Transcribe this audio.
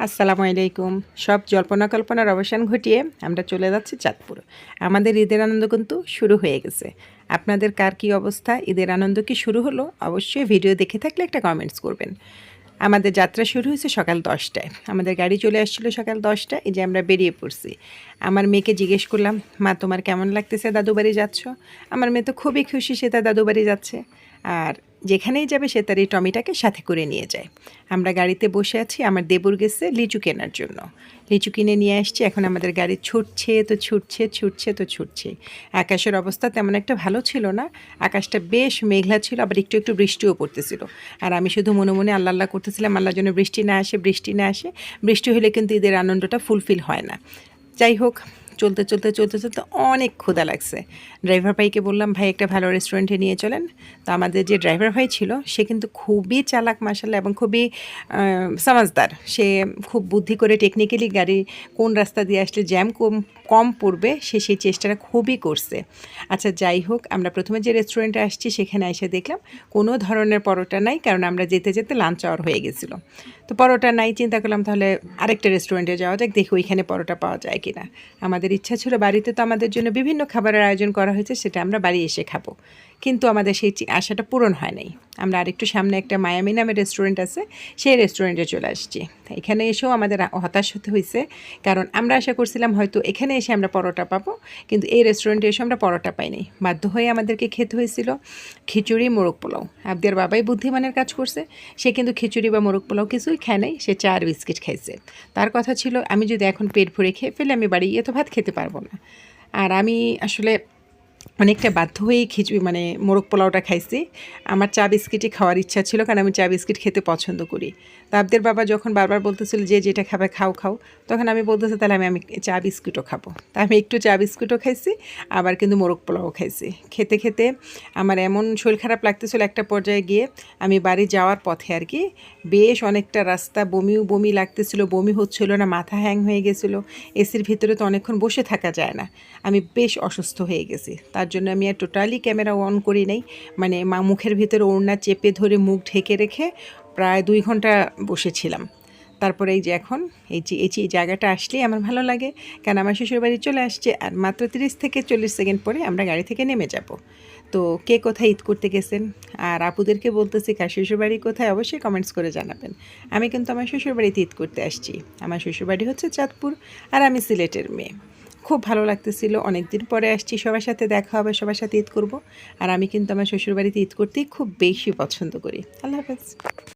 আসসালামু আলাইকুম। সব জল্পনা কল্পনার অবসান ঘটিয়ে আমরা চলে যাচ্ছি চাঁদপুর। আমাদের ঈদের আনন্দ কিন্তু শুরু হয়ে গেছে। আপনাদের কার কী অবস্থা? ঈদের আনন্দ কি শুরু হলো? অবশ্যই ভিডিও দেখে থাকলে একটা কমেন্টস করবেন। আমাদের যাত্রা শুরু হয়েছে সকাল 10টায়। আমাদের গাড়ি চলে আসছিল সকাল 10টায়। এই যে আমরা বেরিয়ে পড়ছি। আমার মেয়েকে জিজ্ঞেস করলাম, মা তোমার কেমন লাগতেছে দাদু বাড়ি যাচ্ছ? আমার মেয়ে তো খুবই খুশি, সে তার দাদু বাড়ি যাচ্ছে। আর যেখানেই যাবে সে তার এই টমিটাকে সাথে করে নিয়ে যায়। আমরা গাড়িতে বসে আছি, আমার দেবর গেছে লিচু কেনার জন্য। লিচু কিনে নিয়ে আসছি, এখন আমাদের গাড়ি ছুটছে তো ছুটছে, ছুটছে তো ছুটছে। আকাশের অবস্থা তেমন একটা ভালো ছিল না, আকাশটা বেশ মেঘলা ছিল, আবার একটু একটু বৃষ্টিও পড়তেছিল। আর আমি শুধু মনে মনে আল্লাহ আল্লাহ করতেছিলাম, আল্লাহর জন্য বৃষ্টি না আসে, বৃষ্টি না আসে। বৃষ্টি হলে কিন্তু ঈদের আনন্দটা ফুলফিল হয় না। যাই হোক, চলতে চলতে চলতে চলতে অনেক ক্ষুধা লাগছে। ড্রাইভার ভাইকে বললাম, ভাই একটা ভালো রেস্টুরেন্টে নিয়ে চলেন। তো আমাদের যে ড্রাইভার ভাই ছিল সে কিন্তু খুবই চালাক মাশাআল্লাহ, এবং খুবই সমাজদার। সে খুব বুদ্ধি করে টেকনিক্যালি গাড়ি কোন রাস্তা দিয়ে আসলে জ্যাম কম কম পড়বে সে সেই চেষ্টাটা খুবই করছে। আচ্ছা যাই হোক, আমরা প্রথমে যে রেস্টুরেন্টে আসছি সেখানে এসে দেখলাম কোনো ধরনের পরোটা নাই, কারণ আমরা যেতে যেতে লাঞ্চ আওয়ার হয়ে গেছিলো। তো পরোটা নাই, চিন্তা করলাম তাহলে আরেকটা রেস্টুরেন্টে যাওয়া যাক, দেখি ওইখানে পরোটা পাওয়া যায় কিনা। আমাদের ইচ্ছা ছিল, বাড়িতে তো আমাদের জন্য বিভিন্ন খাবারের আয়োজন করা হয়েছে, সেটা আমরা বাড়ি এসে খাবো, কিন্তু আমাদের সেই আশাটা পূরণ হয় নাই। আমরা আরেকটু সামনে একটা মায়ামি নামের রেস্টুরেন্ট আছে, সেই রেস্টুরেন্টে চলে আসছি। এখানে এসেও আমাদের হতাশ হতে হয়েছে, কারণ আমরা আশা করছিলাম হয়তো এখানে এসে আমরা পরোটা পাবো, কিন্তু এই রেস্টুরেন্টে এসে আমরা পরোটা পাইনি। বাধ্য হয়ে আমাদেরকে খেতে হয়েছিল খিচুড়ি মোরগ পোলাও। আবদের বাবাই বুদ্ধিমানের কাজ করছে, সে কিন্তু খিচুড়ি বা মোরগ পোলাও কিছুই খায় নাই, সে চা আর বিস্কিট খাইছে। তার কথা ছিল, আমি যদি এখন পেট ভরে খেয়ে ফেলে আমি বাড়ি গিয়ে তো ভাত খেতে পারবো না। আর আমি আসলে অনেকটা বাধ্য হয়েই মানে মোরগ পোলাওটা খাইছি। আমার চা বিস্কিটই খাওয়ার ইচ্ছা ছিল, কারণ আমি চা বিস্কিট খেতে পছন্দ করি। তা আবদের বাবা যখন বারবার বলতেছিল যে যেটা খাবে খাও খাও, তখন আমি বলতেছি তাহলে আমি চা বিস্কুটও খাবো। তা আমি একটু চা বিস্কুটও খাইছি, আবার কিন্তু মোরগ পোলাও খাইছি। খেতে খেতে আমার এমন শরীর খারাপ লাগতেছিল, একটা পর্যায়ে গিয়ে আমি বাড়ি যাওয়ার পথে আর কি বেশ অনেকটা রাস্তা বমি লাগতেছিল, বমি হচ্ছিল না, মাথা হ্যাং হয়ে গেছিলো। এসির ভিতরে তো অনেকক্ষণ বসে থাকা যায় না, আমি বেশ অসুস্থ হয়ে গেছি। তার জন্য আমি আর টোটালি ক্যামেরা অন করি নাই, মানে মুখের ভিতরে ওড়না চেপে ধরে মুখ ঢেকে রেখে প্রায় 2 ঘন্টা বসেছিলাম। তারপরে এই যে এখন এই জায়গাটা আসলেই আমার ভালো লাগে, কারণ আমার শ্বশুরবাড়ি চলে আসছে, আর মাত্র 30 থেকে 40 সেকেন্ড পরে আমরা গাড়ি থেকে নেমে যাব। তো কে কোথায় ঈদ করতে গেছেন, আর আপুদেরকে বলতেছি কার শ্বশুরবাড়ি কোথায়, অবশ্যই কমেন্টস করে জানাবেন। আমি কিন্তু আমার শ্বশুরবাড়িতে ঈদ করতে আসছি। আমার শ্বশুরবাড়ি হচ্ছে চাঁদপুর, আর আমি সিলেটের মেয়ে। খুব ভালো লাগতেছিল, অনেক দিন পরে আসছি, সবার সাথে দেখা হবে, সবার সাথে ঈদ করব। আর আমি কিন্তু আমার শ্বশুরবাড়িতে ঈদ করতেই খুব বেশি পছন্দ করি। আল্লাহ হাফেজ।